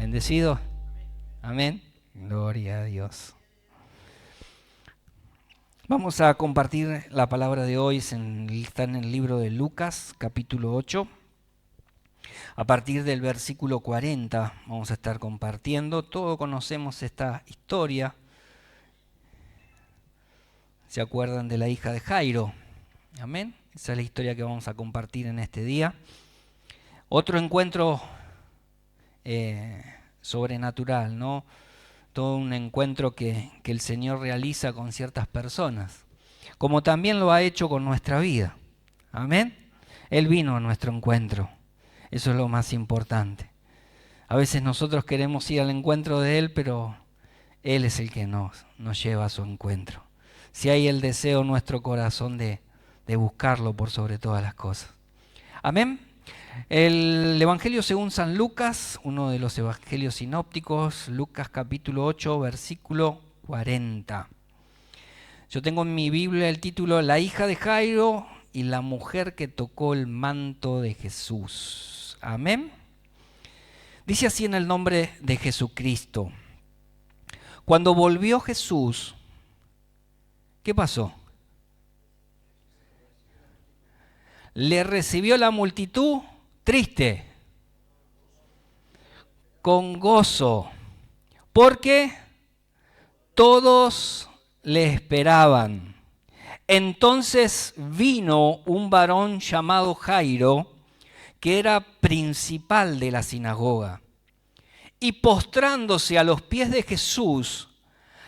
¿Bendecido? Amén. Gloria a Dios. Vamos a compartir la palabra de hoy, está en el libro de Lucas, capítulo 8. A partir del versículo 40 vamos a estar compartiendo. Todos conocemos esta historia. ¿Se acuerdan de la hija de Jairo? Amén. Esa es la historia que vamos a compartir en este día. Otro encuentro sobrenatural, ¿no? Todo un encuentro que el Señor realiza con ciertas personas, como también lo ha hecho con nuestra vida. Amén. Él vino a nuestro encuentro. Eso es lo más importante. A veces nosotros queremos ir al encuentro de Él, pero Él es el que nos lleva a su encuentro. Si hay el deseo en nuestro corazón de buscarlo por sobre todas las cosas. Amén. El Evangelio según San Lucas, uno de los evangelios sinópticos, Lucas capítulo 8, versículo 40. Yo tengo en mi Biblia el título La hija de Jairo y la mujer que tocó el manto de Jesús. Amén. Dice así en el nombre de Jesucristo. Cuando volvió Jesús, ¿qué pasó? Le recibió la multitud triste, con gozo, porque todos le esperaban. Entonces vino un varón llamado Jairo, que era principal de la sinagoga, y postrándose a los pies de Jesús,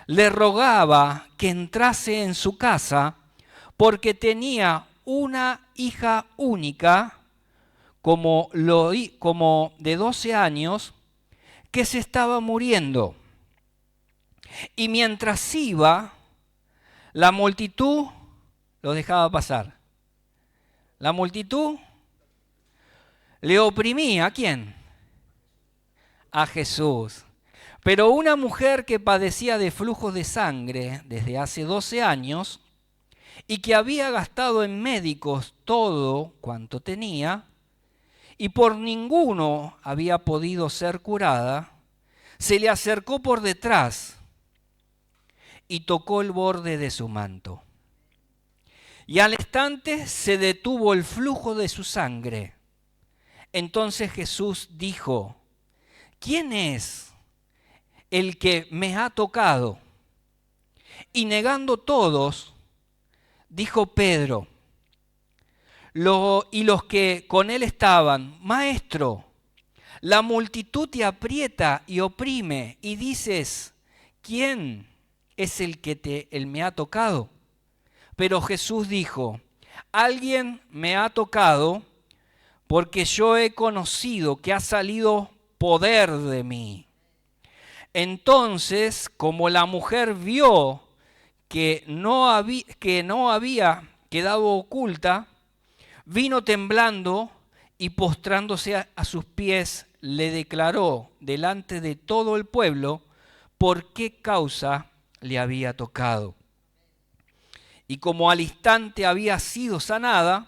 le rogaba que entrase en su casa, porque tenía una hija única, como de 12 años, que se estaba muriendo. Y mientras iba, la multitud lo dejaba pasar. La multitud le oprimía. ¿A quién? A Jesús. Pero una mujer que padecía de flujos de sangre desde hace 12 años y que había gastado en médicos todo cuanto tenía y por ninguno había podido ser curada, se le acercó por detrás y tocó el borde de su manto. Y al instante se detuvo el flujo de su sangre. Entonces Jesús dijo: ¿quién es el que me ha tocado? Y negando todos, dijo Pedro y los que con él estaban: Maestro, la multitud te aprieta y oprime, y dices: ¿quién es el que me ha tocado? Pero Jesús dijo: alguien me ha tocado, porque yo he conocido que ha salido poder de mí. Entonces, como la mujer vio que no había quedado oculta, vino temblando y postrándose a sus pies, le declaró delante de todo el pueblo por qué causa le había tocado. Y como al instante había sido sanada,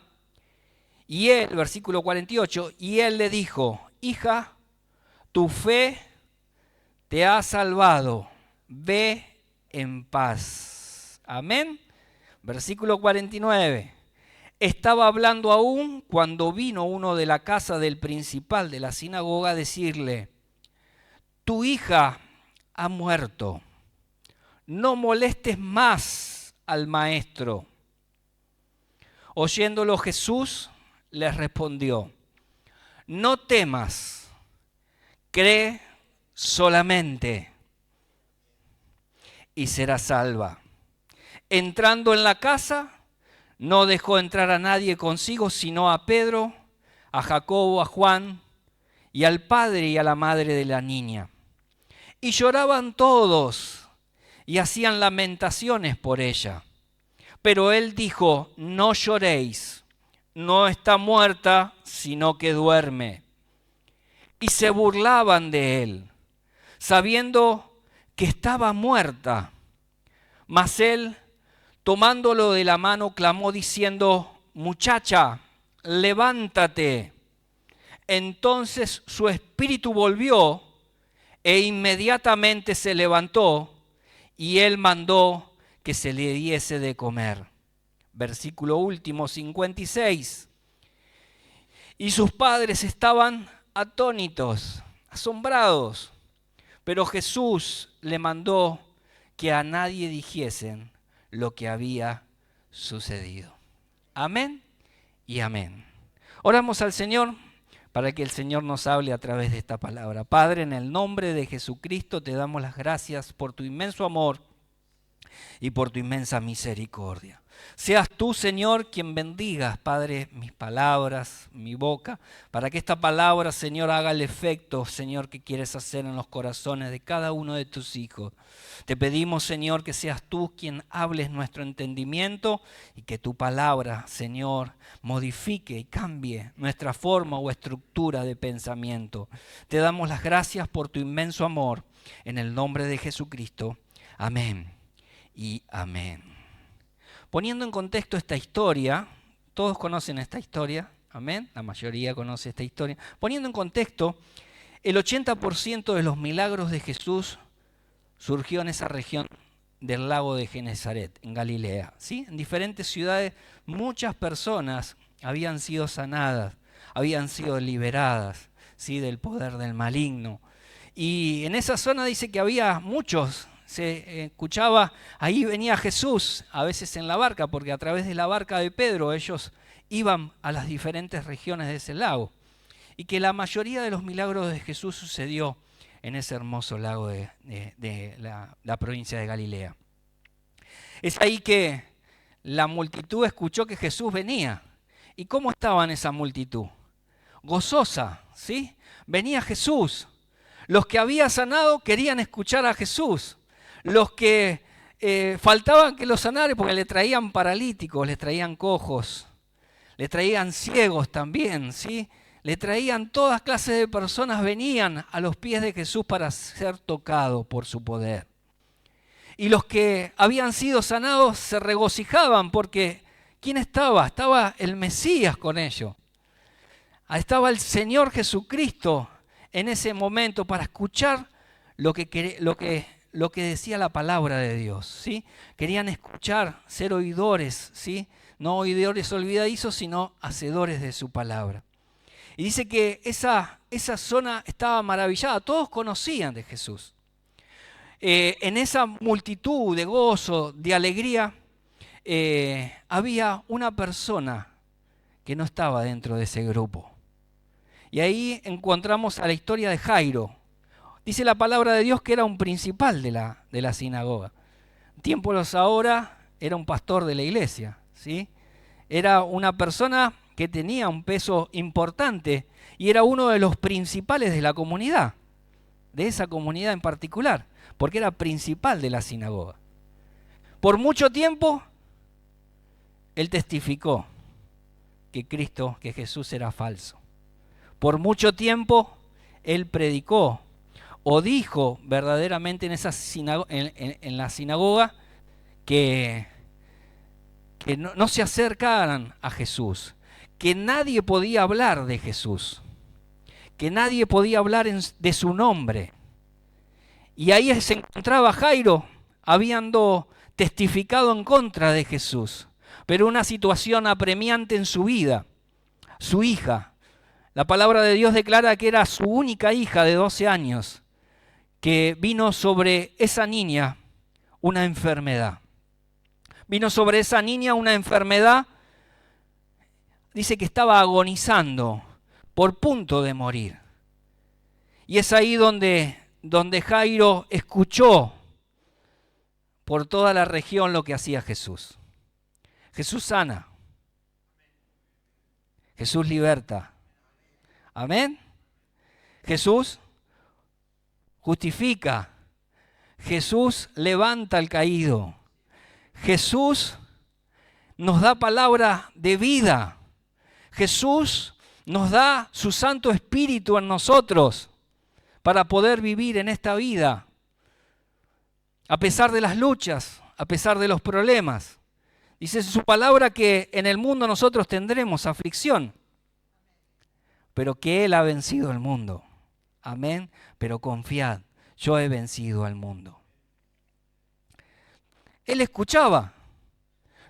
y él, versículo 48, y él le dijo: hija, tu fe te ha salvado, ve en paz. Amén. Versículo 49. Estaba hablando aún cuando vino uno de la casa del principal de la sinagoga a decirle: tu hija ha muerto, no molestes más al maestro. Oyéndolo Jesús les respondió: no temas, cree solamente y serás salva. Entrando en la casa, no dejó entrar a nadie consigo, sino a Pedro, a Jacobo, a Juan y al padre y a la madre de la niña. Y lloraban todos y hacían lamentaciones por ella. Pero él dijo: no lloréis, no está muerta, sino que duerme. Y se burlaban de él, sabiendo que estaba muerta. Mas él, tomándolo de la mano, clamó diciendo: muchacha, levántate. Entonces su espíritu volvió E inmediatamente se levantó y él mandó que se le diese de comer. Versículo último, 56. Y sus padres estaban atónitos, asombrados. Pero Jesús le mandó que a nadie dijesen lo que había sucedido. Amén y amén. Oramos al Señor para que el Señor nos hable a través de esta palabra. Padre, en el nombre de Jesucristo te damos las gracias por tu inmenso amor y por tu inmensa misericordia. Seas tú, Señor, quien bendigas, Padre, mis palabras, mi boca, para que esta palabra, Señor, haga el efecto, Señor, que quieres hacer en los corazones de cada uno de tus hijos. Te pedimos, Señor, que seas tú quien hables nuestro entendimiento y que tu palabra, Señor, modifique y cambie nuestra forma o estructura de pensamiento. Te damos las gracias por tu inmenso amor, en el nombre de Jesucristo. Amén y amén. Poniendo en contexto esta historia, todos conocen esta historia, amén, la mayoría conoce esta historia. Poniendo en contexto, el 80% de los milagros de Jesús surgió en esa región del lago de Genesaret, en Galilea. ¿Sí? En diferentes ciudades muchas personas habían sido sanadas, habían sido liberadas, ¿sí?, del poder del maligno. Y en esa zona dice que había muchos. Se escuchaba, ahí venía Jesús, a veces en la barca, porque a través de la barca de Pedro ellos iban a las diferentes regiones de ese lago. Y que la mayoría de los milagros de Jesús sucedió en ese hermoso lago de la provincia de Galilea. Es ahí que la multitud escuchó que Jesús venía. ¿Y cómo estaba en esa multitud? Gozosa, ¿sí? Venía Jesús. Los que había sanado querían escuchar a Jesús. Los que faltaban que los sanara, porque le traían paralíticos, le traían cojos, le traían ciegos también, ¿sí? Le traían todas clases de personas, venían a los pies de Jesús para ser tocados por su poder. Y los que habían sido sanados se regocijaban porque ¿quién estaba? Estaba el Mesías con ellos. Estaba el Señor Jesucristo en ese momento para escuchar lo que decía la palabra de Dios, ¿sí? Querían escuchar, ser oidores, ¿sí? No oidores olvidadizos, sino hacedores de su palabra. Y dice que esa zona estaba maravillada, todos conocían de Jesús. En esa multitud de gozo, de alegría, había una persona que no estaba dentro de ese grupo. Y ahí encontramos a la historia de Jairo. Dice la palabra de Dios que era un principal de la sinagoga. Tiempos ahora era un pastor de la iglesia, ¿sí? Era una persona que tenía un peso importante y era uno de los principales de la comunidad, de esa comunidad en particular, porque era principal de la sinagoga. Por mucho tiempo, él testificó que Jesús era falso. Por mucho tiempo, él predicó o dijo verdaderamente en la sinagoga que no se acercaran a Jesús, que nadie podía hablar de Jesús, que nadie podía hablar de su nombre. Y ahí se encontraba Jairo, habiendo testificado en contra de Jesús, pero una situación apremiante en su vida, su hija. La palabra de Dios declara que era su única hija de 12 años, que vino sobre esa niña una enfermedad. Vino sobre esa niña una enfermedad, dice que estaba agonizando, por punto de morir. Y es ahí donde Jairo escuchó por toda la región lo que hacía Jesús. Jesús sana. Jesús liberta. Amén. Jesús justifica. Jesús levanta al caído. Jesús nos da palabra de vida. Jesús nos da su Santo Espíritu en nosotros para poder vivir en esta vida. A pesar de las luchas, a pesar de los problemas. Dice su palabra que en el mundo nosotros tendremos aflicción, pero que Él ha vencido el mundo. Amén. Pero confiad, yo he vencido al mundo. Él escuchaba,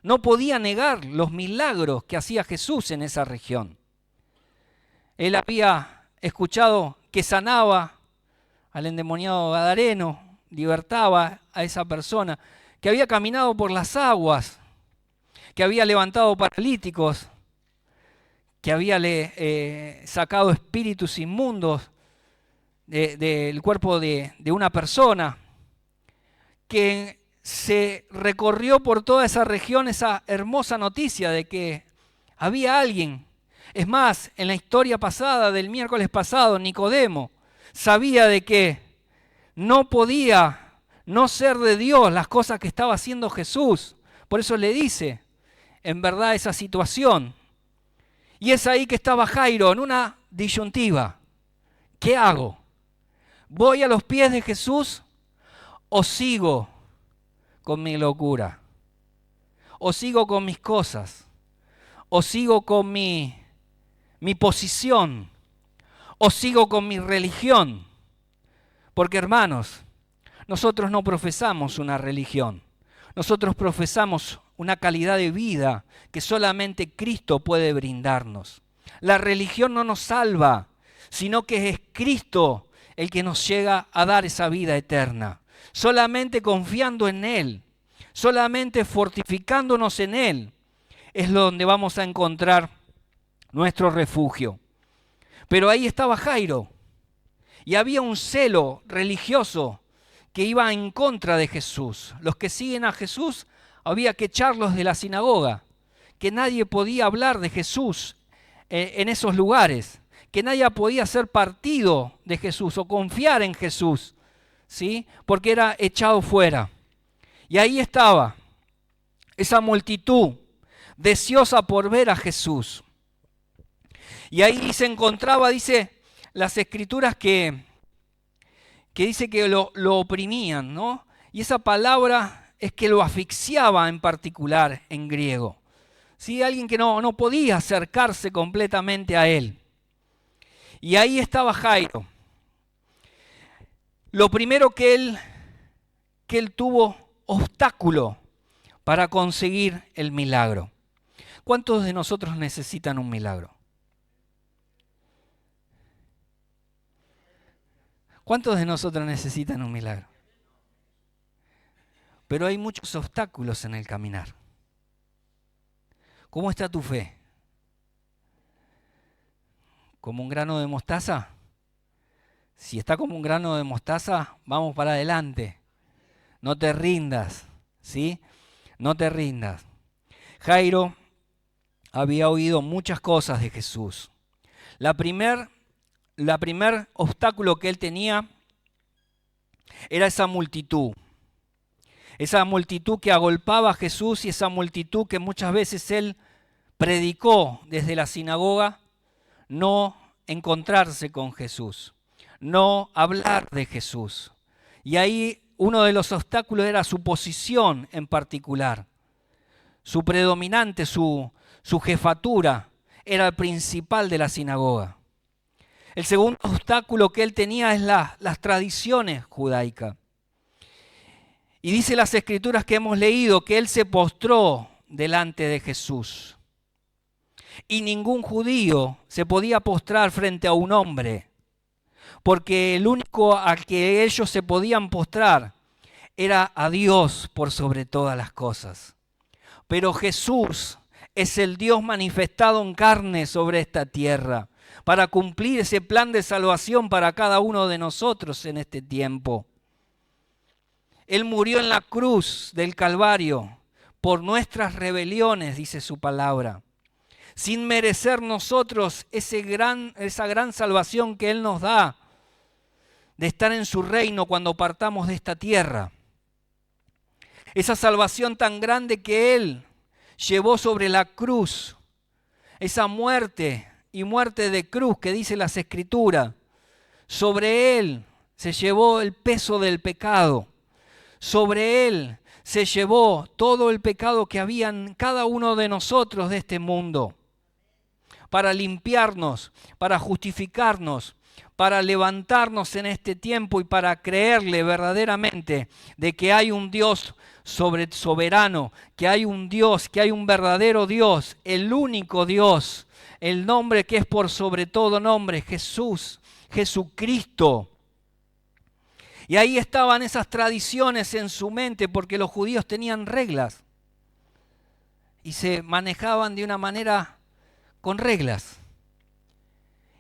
no podía negar los milagros que hacía Jesús en esa región. Él había escuchado que sanaba al endemoniado gadareno, libertaba a esa persona, que había caminado por las aguas, que había levantado paralíticos, que había sacado espíritus inmundos del cuerpo de una persona, que se recorrió por toda esa región esa hermosa noticia de que había alguien. Es más, en la historia pasada, del miércoles pasado, Nicodemo sabía de que no podía no ser de Dios las cosas que estaba haciendo Jesús. Por eso le dice, en verdad, esa situación. Y es ahí que estaba Jairo, en una disyuntiva. ¿Qué hago? ¿Voy a los pies de Jesús o sigo con mi locura? ¿O sigo con mis cosas? ¿O sigo con mi posición? ¿O sigo con mi religión? Porque, hermanos, nosotros no profesamos una religión. Nosotros profesamos una calidad de vida que solamente Cristo puede brindarnos. La religión no nos salva, sino que es Cristo el que nos llega a dar esa vida eterna. Solamente confiando en Él, solamente fortificándonos en Él, es donde vamos a encontrar nuestro refugio. Pero ahí estaba Jairo, y había un celo religioso que iba en contra de Jesús. Los que siguen a Jesús había que echarlos de la sinagoga, que nadie podía hablar de Jesús en esos lugares, que nadie podía ser partido de Jesús o confiar en Jesús, ¿sí? Porque era echado fuera. Y ahí estaba esa multitud deseosa por ver a Jesús. Y ahí se encontraba, dice las Escrituras, que dice que lo oprimían, ¿no? Y esa palabra es que lo asfixiaba en particular en griego. ¿Sí? Alguien que no podía acercarse completamente a él. Y ahí estaba Jairo. Lo primero que él tuvo obstáculo para conseguir el milagro. ¿Cuántos de nosotros necesitan un milagro? ¿Cuántos de nosotros necesitan un milagro? Pero hay muchos obstáculos en el caminar. ¿Cómo está tu fe? ¿Como un grano de mostaza? Si está como un grano de mostaza, vamos para adelante. No te rindas, ¿sí? No te rindas. Jairo había oído muchas cosas de Jesús. La primer obstáculo que él tenía era esa multitud. Esa multitud que agolpaba a Jesús y esa multitud que muchas veces él predicó desde la sinagoga, no encontrarse con Jesús, no hablar de Jesús. Y ahí uno de los obstáculos era su posición en particular. Su predominante, su jefatura, era el principal de la sinagoga. El segundo obstáculo que él tenía es las tradiciones judaicas. Y dice las Escrituras que hemos leído que él se postró delante de Jesús. Y ningún judío se podía postrar frente a un hombre, porque el único al que ellos se podían postrar era a Dios por sobre todas las cosas. Pero Jesús es el Dios manifestado en carne sobre esta tierra, para cumplir ese plan de salvación para cada uno de nosotros en este tiempo. Él murió en la cruz del Calvario por nuestras rebeliones, dice su palabra, sin merecer nosotros esa gran salvación que Él nos da, de estar en su reino cuando partamos de esta tierra. Esa salvación tan grande que Él llevó sobre la cruz, esa muerte y muerte de cruz que dice las Escrituras. Sobre Él se llevó el peso del pecado. Sobre Él se llevó todo el pecado que había en cada uno de nosotros de este mundo, para limpiarnos, para justificarnos, para levantarnos en este tiempo y para creerle verdaderamente de que hay un Dios soberano, que hay un Dios, que hay un verdadero Dios, el único Dios, el nombre que es por sobre todo nombre, Jesús, Jesucristo. Y ahí estaban esas tradiciones en su mente porque los judíos tenían reglas y se manejaban de una manera con reglas.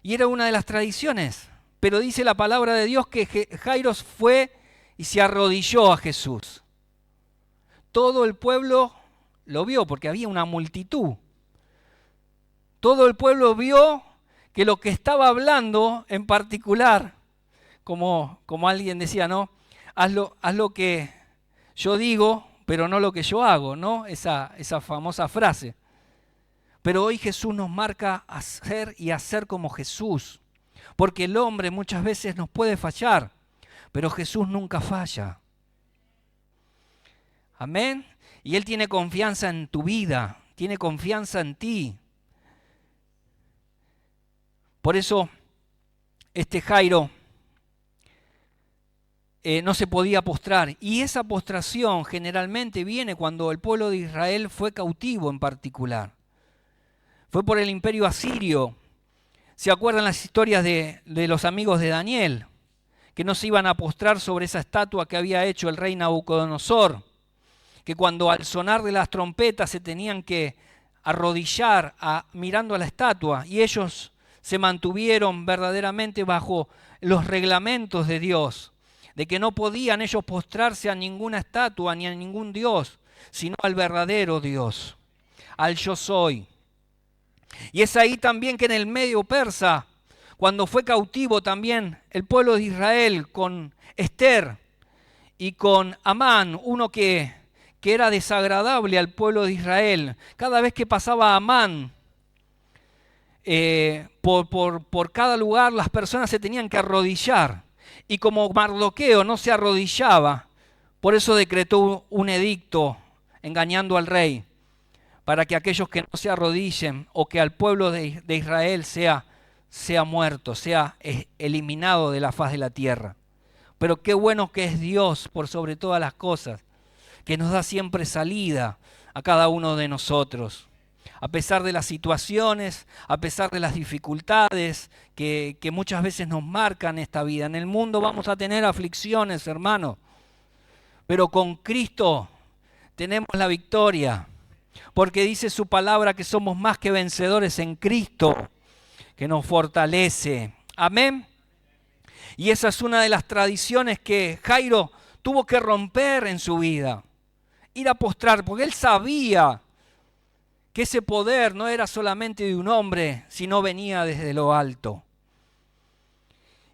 Y era una de las tradiciones. Pero dice la palabra de Dios que Jairo fue y se arrodilló a Jesús. Todo el pueblo lo vio porque había una multitud. Todo el pueblo vio que lo que estaba hablando en particular, como alguien decía, ¿no? Haz lo que yo digo, pero no lo que yo hago, ¿no? Esa famosa frase. Pero hoy Jesús nos marca hacer y hacer como Jesús. Porque el hombre muchas veces nos puede fallar, pero Jesús nunca falla. Amén. Y Él tiene confianza en tu vida, tiene confianza en ti. Por eso este Jairo no se podía postrar. Y esa postración generalmente viene cuando el pueblo de Israel fue cautivo en particular. Fue por el imperio asirio. ¿Se acuerdan las historias de los amigos de Daniel? Que no se iban a postrar sobre esa estatua que había hecho el rey Nabucodonosor. Que cuando al sonar de las trompetas se tenían que arrodillar mirando a la estatua. Y ellos se mantuvieron verdaderamente bajo los reglamentos de Dios. De que no podían ellos postrarse a ninguna estatua ni a ningún Dios, sino al verdadero Dios. Al yo soy. Y es ahí también que en el medio persa, cuando fue cautivo también el pueblo de Israel con Esther y con Amán, uno que era desagradable al pueblo de Israel. Cada vez que pasaba Amán, por cada lugar las personas se tenían que arrodillar. Y como Mardoqueo no se arrodillaba, por eso decretó un edicto engañando al rey, para que aquellos que no se arrodillen o que al pueblo de Israel sea muerto, sea eliminado de la faz de la tierra. Pero qué bueno que es Dios por sobre todas las cosas, que nos da siempre salida a cada uno de nosotros. A pesar de las situaciones, a pesar de las dificultades que muchas veces nos marcan esta vida. En el mundo vamos a tener aflicciones, hermano, pero con Cristo tenemos la victoria. Porque dice su palabra que somos más que vencedores en Cristo, que nos fortalece. Amén. Y esa es una de las tradiciones que Jairo tuvo que romper en su vida. Ir a postrar, porque él sabía que ese poder no era solamente de un hombre, sino venía desde lo alto.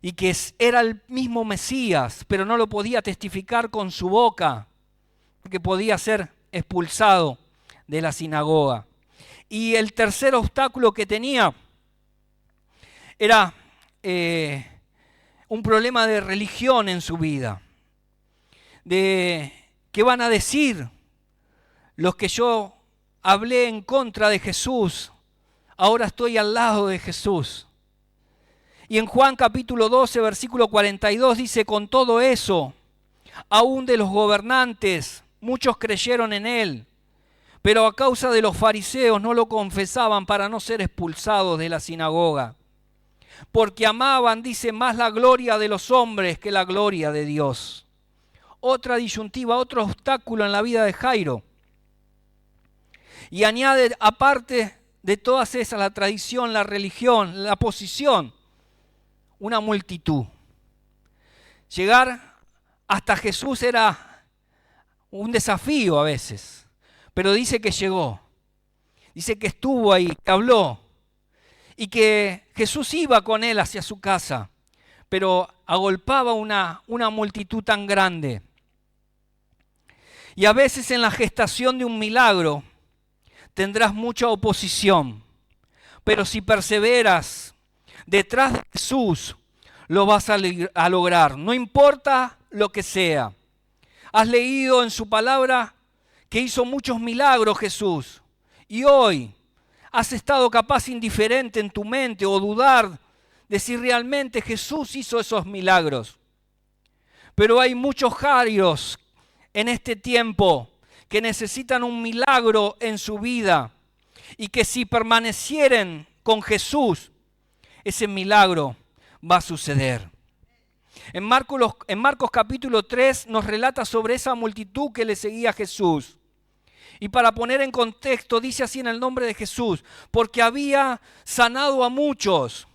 Y que era el mismo Mesías, pero no lo podía testificar con su boca, porque podía ser expulsado de la sinagoga. Y el tercer obstáculo que tenía era un problema de religión en su vida. De qué van a decir los que yo hablé en contra de Jesús, ahora estoy al lado de Jesús. Y en Juan capítulo 12, versículo 42 dice, con todo eso, aún de los gobernantes, muchos creyeron en él. Pero a causa de los fariseos no lo confesaban para no ser expulsados de la sinagoga. Porque amaban, dice, más la gloria de los hombres que la gloria de Dios. Otra disyuntiva, otro obstáculo en la vida de Jairo. Y añade, aparte de todas esas, la tradición, la religión, la posición, una multitud. Llegar hasta Jesús era un desafío a veces. Pero dice que llegó, dice que estuvo ahí, que habló y que Jesús iba con él hacia su casa, pero agolpaba una multitud tan grande. Y a veces en la gestación de un milagro tendrás mucha oposición, pero si perseveras detrás de Jesús, lo vas a lograr, no importa lo que sea. Has leído en su palabra que hizo muchos milagros Jesús, y hoy has estado capaz indiferente en tu mente o dudar de si realmente Jesús hizo esos milagros. Pero hay muchos Jairos en este tiempo que necesitan un milagro en su vida y que si permanecieren con Jesús, ese milagro va a suceder. En Marcos capítulo 3 nos relata sobre esa multitud que le seguía a Jesús. Y para poner en contexto, dice así en el nombre de Jesús, porque había sanado a muchos,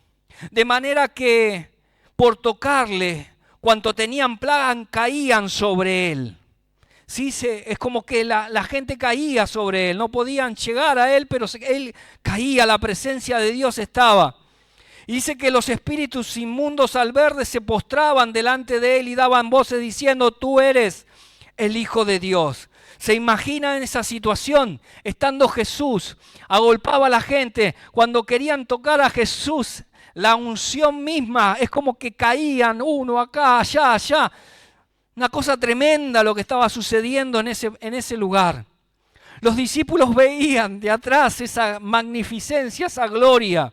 de manera que por tocarle, cuanto tenían plaga, caían sobre él. Sí, es como que la gente caía sobre él, no podían llegar a él, pero él caía, la presencia de Dios estaba. Y dice que los espíritus inmundos al verle se postraban delante de él y daban voces diciendo, tú eres el Hijo de Dios. ¿Se imagina en esa situación? Estando Jesús, agolpaba a la gente. Cuando querían tocar a Jesús, la unción misma es como que caían uno acá, allá, allá. Una cosa tremenda lo que estaba sucediendo en ese lugar. Los discípulos veían de atrás esa magnificencia, esa gloria.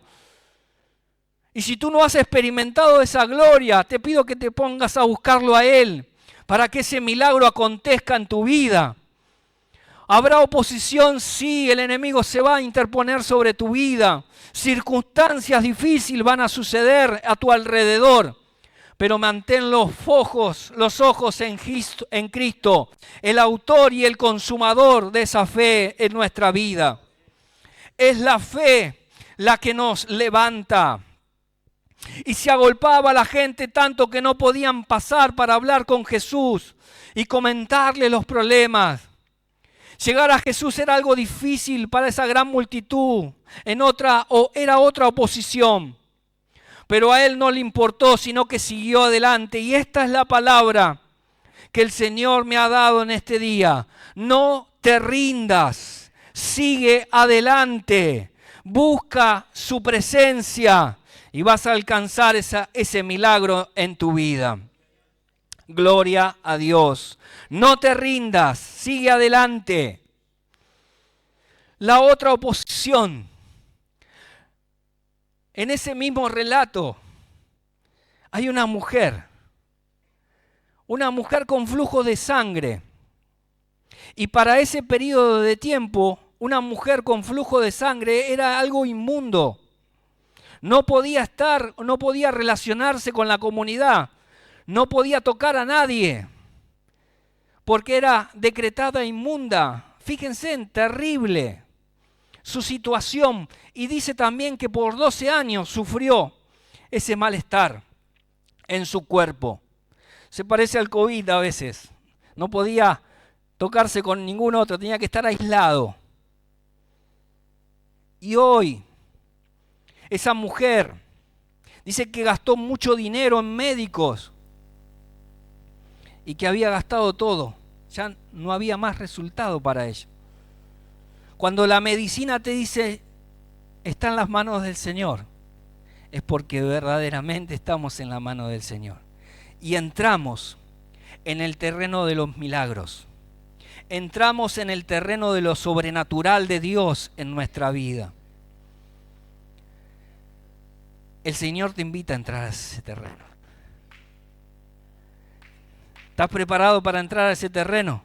Y si tú no has experimentado esa gloria, te pido que te pongas a buscarlo a Él para que ese milagro acontezca en tu vida. Habrá oposición, sí, el enemigo se va a interponer sobre tu vida. Circunstancias difíciles van a suceder a tu alrededor. Pero mantén los ojos en Cristo, el autor y el consumador de esa fe en nuestra vida. Es la fe la que nos levanta. Y se agolpaba la gente tanto que no podían pasar para hablar con Jesús y comentarle los problemas. Llegar a Jesús era algo difícil para esa gran multitud. Era otra oposición. Pero a él no le importó, sino que siguió adelante. Y esta es la palabra que el Señor me ha dado en este día. No te rindas, sigue adelante, busca su presencia y vas a alcanzar ese milagro en tu vida. Gloria a Dios. No te rindas, sigue adelante. La otra oposición. En ese mismo relato hay una mujer con flujo de sangre. Y para ese periodo de tiempo, una mujer con flujo de sangre era algo inmundo. No podía relacionarse con la comunidad, no podía tocar a nadie, porque era decretada inmunda. Fíjense, terrible su situación, y dice también que por 12 años sufrió ese malestar en su cuerpo. Se parece al COVID a veces, no podía tocarse con ningún otro, tenía que estar aislado. Y hoy, esa mujer dice que gastó mucho dinero en médicos y que había gastado todo, ya no había más resultado para ella. Cuando la medicina te dice, está en las manos del Señor, es porque verdaderamente estamos en la mano del Señor. Y entramos en el terreno de los milagros. Entramos en el terreno de lo sobrenatural de Dios en nuestra vida. El Señor te invita a entrar a ese terreno. ¿Estás preparado para entrar a ese terreno?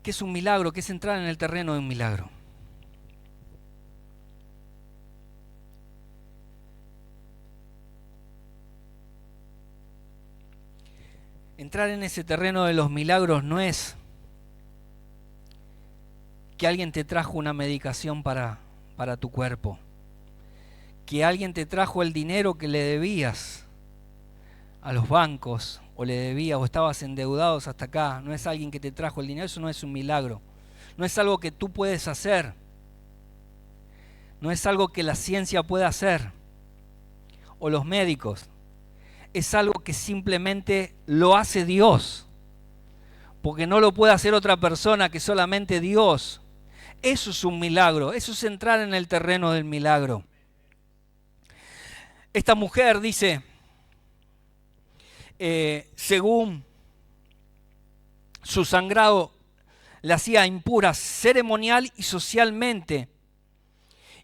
¿Qué es un milagro? ¿Qué es entrar en el terreno de un milagro? Entrar en ese terreno de los milagros no es que alguien te trajo una medicación para tu cuerpo, que alguien te trajo el dinero que le debías a los bancos, o le debías, o estabas endeudados hasta acá. No es alguien que te trajo el dinero, eso no es un milagro. No es algo que tú puedes hacer. No es algo que la ciencia pueda hacer, o los médicos. Es algo que simplemente lo hace Dios, porque no lo puede hacer otra persona que solamente Dios. Eso es un milagro, eso es entrar en el terreno del milagro. Esta mujer dice, según su sangrado la hacía impura ceremonial y socialmente.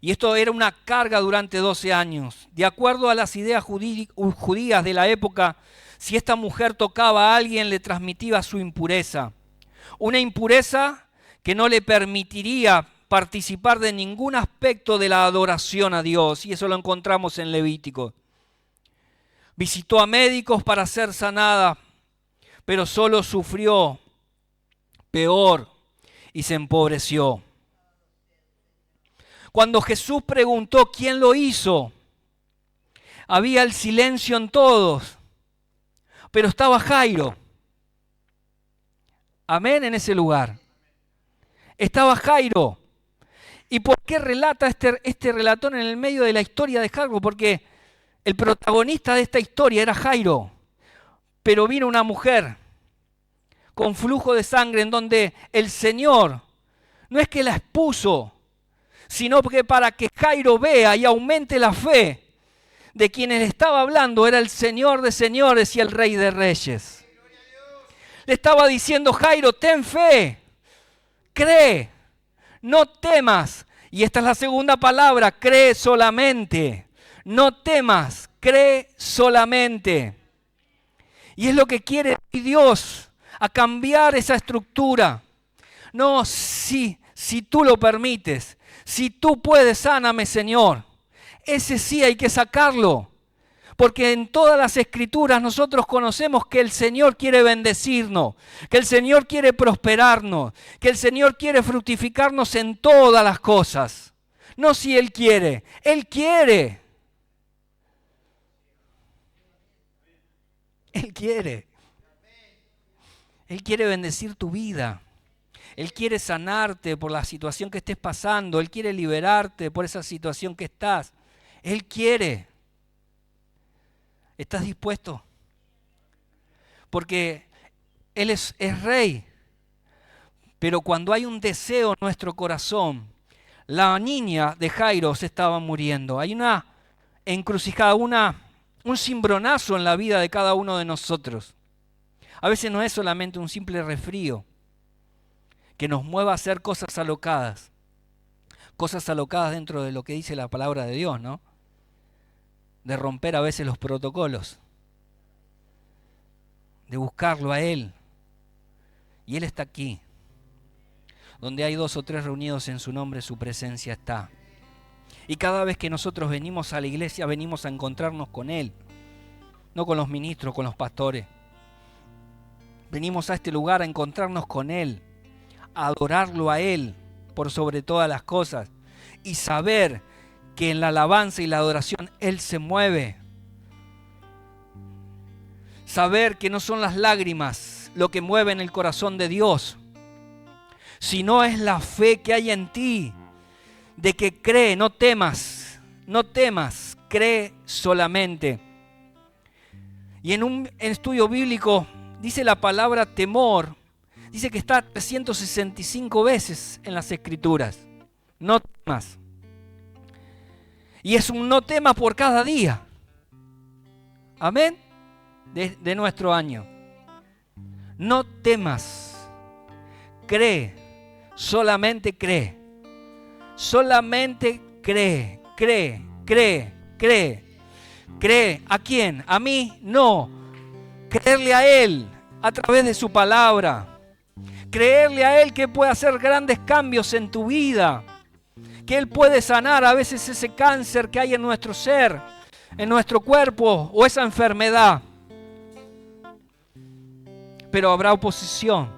Y esto era una carga durante 12 años. De acuerdo a las ideas judías de la época, si esta mujer tocaba a alguien, le transmitía su impureza. Una impureza que no le permitiría participar de ningún aspecto de la adoración a Dios. Y eso lo encontramos en Levítico. Visitó a médicos para ser sanada, pero solo sufrió peor y se empobreció. Cuando Jesús preguntó quién lo hizo, había el silencio en todos, pero estaba Jairo. Amén, en ese lugar. Estaba Jairo. ¿Y por qué relata este relator en el medio de la historia de Jairo? Porque el protagonista de esta historia era Jairo, pero vino una mujer con flujo de sangre en donde el Señor no es que la expuso, sino que para que Jairo vea y aumente la fe de quienes le estaba hablando, era el Señor de señores y el Rey de reyes. Le estaba diciendo: Jairo, ten fe, cree, no temas. Y esta es la segunda palabra: cree solamente. No temas, cree solamente. Y es lo que quiere Dios, a cambiar esa estructura. No, si tú lo permites, si tú puedes, sáname, Señor. Ese sí hay que sacarlo. Porque en todas las escrituras nosotros conocemos que el Señor quiere bendecirnos, que el Señor quiere prosperarnos, que el Señor quiere fructificarnos en todas las cosas. No si Él quiere, Él quiere. Él quiere. Él quiere bendecir tu vida. Él quiere sanarte por la situación que estés pasando. Él quiere liberarte por esa situación que estás. Él quiere. ¿Estás dispuesto? Porque Él es rey. Pero cuando hay un deseo en nuestro corazón, la niña de Jairo se estaba muriendo. Hay una encrucijada, un cimbronazo en la vida de cada uno de nosotros. A veces no es solamente un simple resfrío que nos mueva a hacer cosas alocadas dentro de lo que dice la palabra de Dios, ¿no? De romper a veces los protocolos, de buscarlo a Él. Y Él está aquí. Donde hay 2 o 3 reunidos en su nombre, su presencia está. Y cada vez que nosotros venimos a la iglesia, venimos a encontrarnos con Él. No con los ministros, con los pastores. Venimos a este lugar a encontrarnos con Él, a adorarlo a Él por sobre todas las cosas y saber que en la alabanza y la adoración Él se mueve. Saber que no son las lágrimas lo que mueve en el corazón de Dios, sino es la fe que hay en ti, de que cree, no temas, cree solamente. Y en un estudio bíblico dice la palabra temor, dice que está 365 veces en las Escrituras. No temas. Y es un no temas por cada día. Amén. De nuestro año. No temas. Cree. Solamente cree. Solamente cree. ¿Cree a quién? ¿A mí? No. Creerle a Él a través de su palabra. Creerle a Él que puede hacer grandes cambios en tu vida. Que Él puede sanar a veces ese cáncer que hay en nuestro ser, en nuestro cuerpo o esa enfermedad. Pero habrá oposición.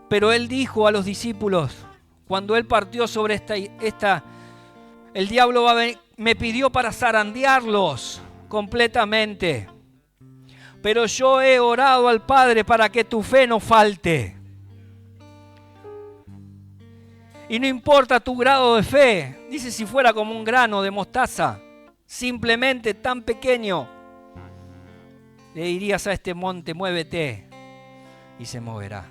Pero Él dijo a los discípulos, cuando Él partió sobre el diablo me pidió para zarandearlos completamente. Pero yo he orado al Padre para que tu fe no falte. Y no importa tu grado de fe, dice si fuera como un grano de mostaza, simplemente tan pequeño, le dirías a este monte, muévete, y se moverá.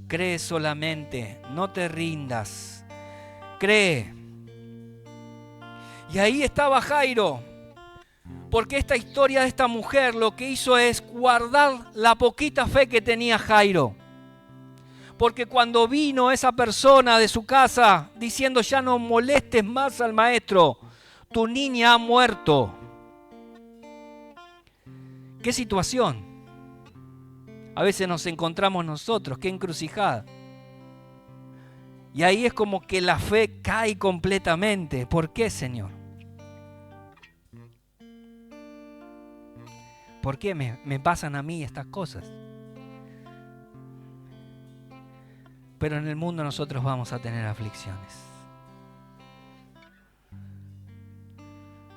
Cree solamente, no te rindas, cree. Y ahí estaba Jairo, Porque esta historia de esta mujer lo que hizo es guardar la poquita fe que tenía Jairo. Porque cuando vino esa persona de su casa diciendo ya no molestes más al maestro, tu niña ha muerto. ¿Qué situación? A veces nos encontramos nosotros, qué encrucijada. Y ahí es como que la fe cae completamente. ¿Por qué, Señor? ¿Por qué me pasan a mí estas cosas? Pero en el mundo nosotros vamos a tener aflicciones.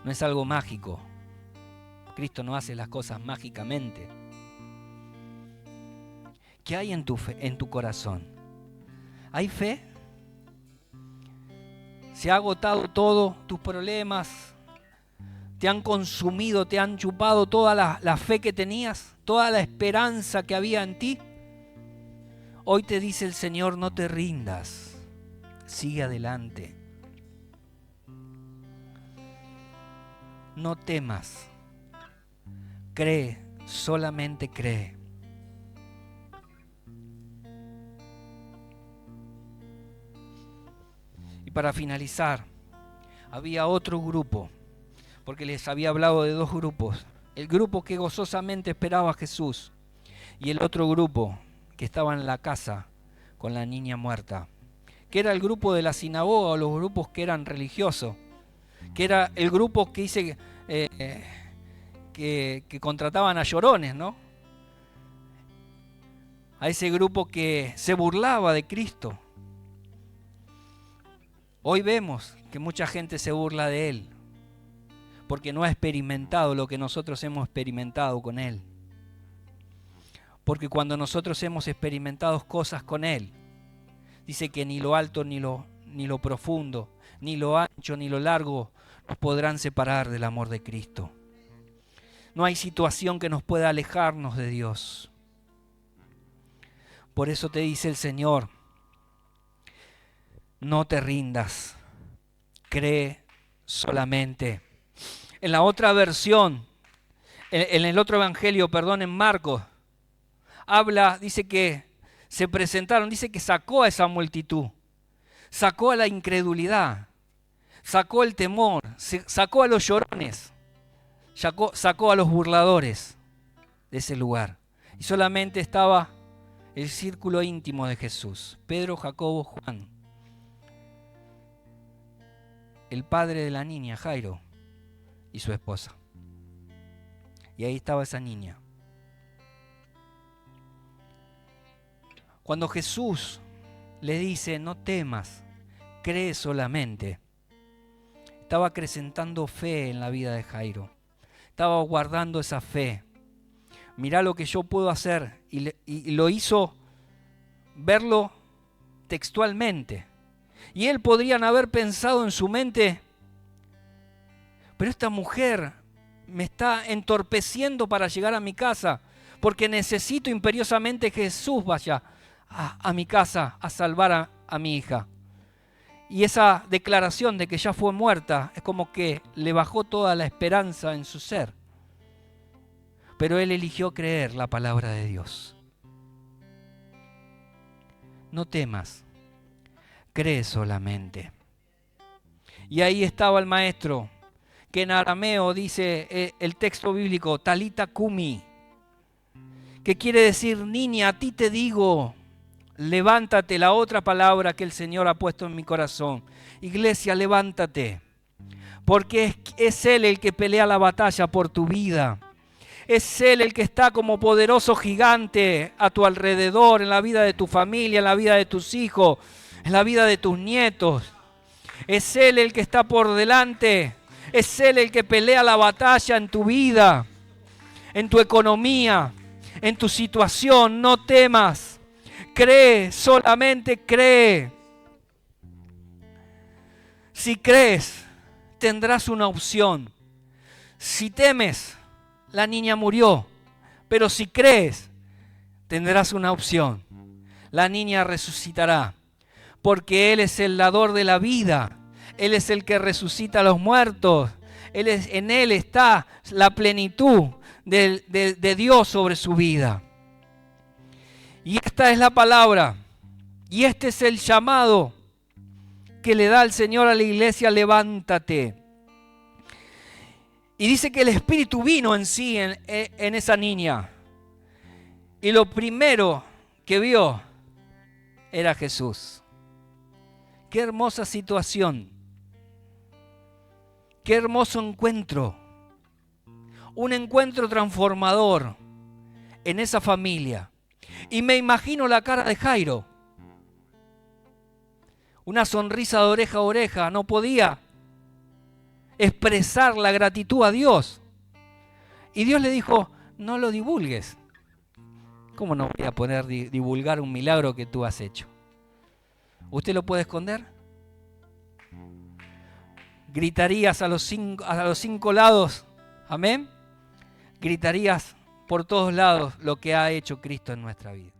No es algo mágico. Cristo no hace las cosas mágicamente. ¿Qué hay en tu fe, en tu corazón? ¿Hay fe? ¿Se ha agotado todo tus problemas? ¿Te han consumido, te han chupado toda la fe que tenías? ¿Toda la esperanza que había en ti? Hoy te dice el Señor, no te rindas. Sigue adelante. No temas. Cree, solamente cree. Y para finalizar, había otro grupo, porque les había hablado de dos grupos. El grupo que gozosamente esperaba a Jesús y el otro grupo que estaba en la casa con la niña muerta, que era el grupo de la sinagoga o los grupos que eran religiosos, que era el grupo que dice que contrataban a llorones, ¿no? A ese grupo que se burlaba de Cristo. Hoy vemos que mucha gente se burla de Él porque no ha experimentado lo que nosotros hemos experimentado con Él. Porque cuando nosotros hemos experimentado cosas con Él, dice que ni lo alto, ni lo profundo, ni lo ancho, ni lo largo nos podrán separar del amor de Cristo. No hay situación que nos pueda alejarnos de Dios. Por eso te dice el Señor, no te rindas, cree solamente. En la otra versión, en el otro evangelio, en Marcos, habla, dice que se presentaron, dice que sacó a esa multitud, sacó a la incredulidad, sacó el temor, sacó a los llorones, sacó a los burladores de ese lugar. Y solamente estaba el círculo íntimo de Jesús, Pedro, Jacobo, Juan, el padre de la niña, Jairo, y su esposa. Y ahí estaba esa niña. Cuando Jesús le dice, no temas, cree solamente, estaba acrecentando fe en la vida de Jairo. Estaba guardando esa fe. Mirá lo que yo puedo hacer. Y lo hizo verlo textualmente. Y él podrían haber pensado en su mente, pero esta mujer me está entorpeciendo para llegar a mi casa, porque necesito imperiosamente que Jesús vaya a mi casa a salvar a mi hija. Y esa declaración de que ya fue muerta es como que le bajó toda la esperanza en su ser. Pero él eligió creer la palabra de Dios. No temas, cree solamente. Y ahí estaba el maestro, que en arameo dice el texto bíblico, Talita Kumi, que quiere decir, niña, a ti te digo, levántate, la otra palabra que el Señor ha puesto en mi corazón. Iglesia, levántate, porque es Él el que pelea la batalla por tu vida. Es Él el que está como poderoso gigante a tu alrededor, en la vida de tu familia, en la vida de tus hijos, en la vida de tus nietos. Es Él el que está por delante. Es Él el que pelea la batalla en tu vida, en tu economía, en tu situación. No temas. Cree, solamente cree. Si crees, tendrás una opción. Si temes, la niña murió. Pero si crees, tendrás una opción. La niña resucitará. Porque Él es el dador de la vida. Él es el que resucita a los muertos. En Él está la plenitud de Dios sobre su vida. Y esta es la palabra. Y este es el llamado que le da el Señor a la iglesia: levántate. Y dice que el Espíritu vino en sí en esa niña. Y lo primero que vio era Jesús. Qué hermosa situación. Qué hermoso encuentro. Un encuentro transformador en esa familia. Y me imagino la cara de Jairo. Una sonrisa de oreja a oreja. No podía expresar la gratitud a Dios. Y Dios le dijo: no lo divulgues. ¿Cómo no voy a poder divulgar un milagro que tú has hecho? ¿Usted lo puede esconder? Gritarías a los 5 lados. Amén. Gritarías por todos lados lo que ha hecho Cristo en nuestra vida.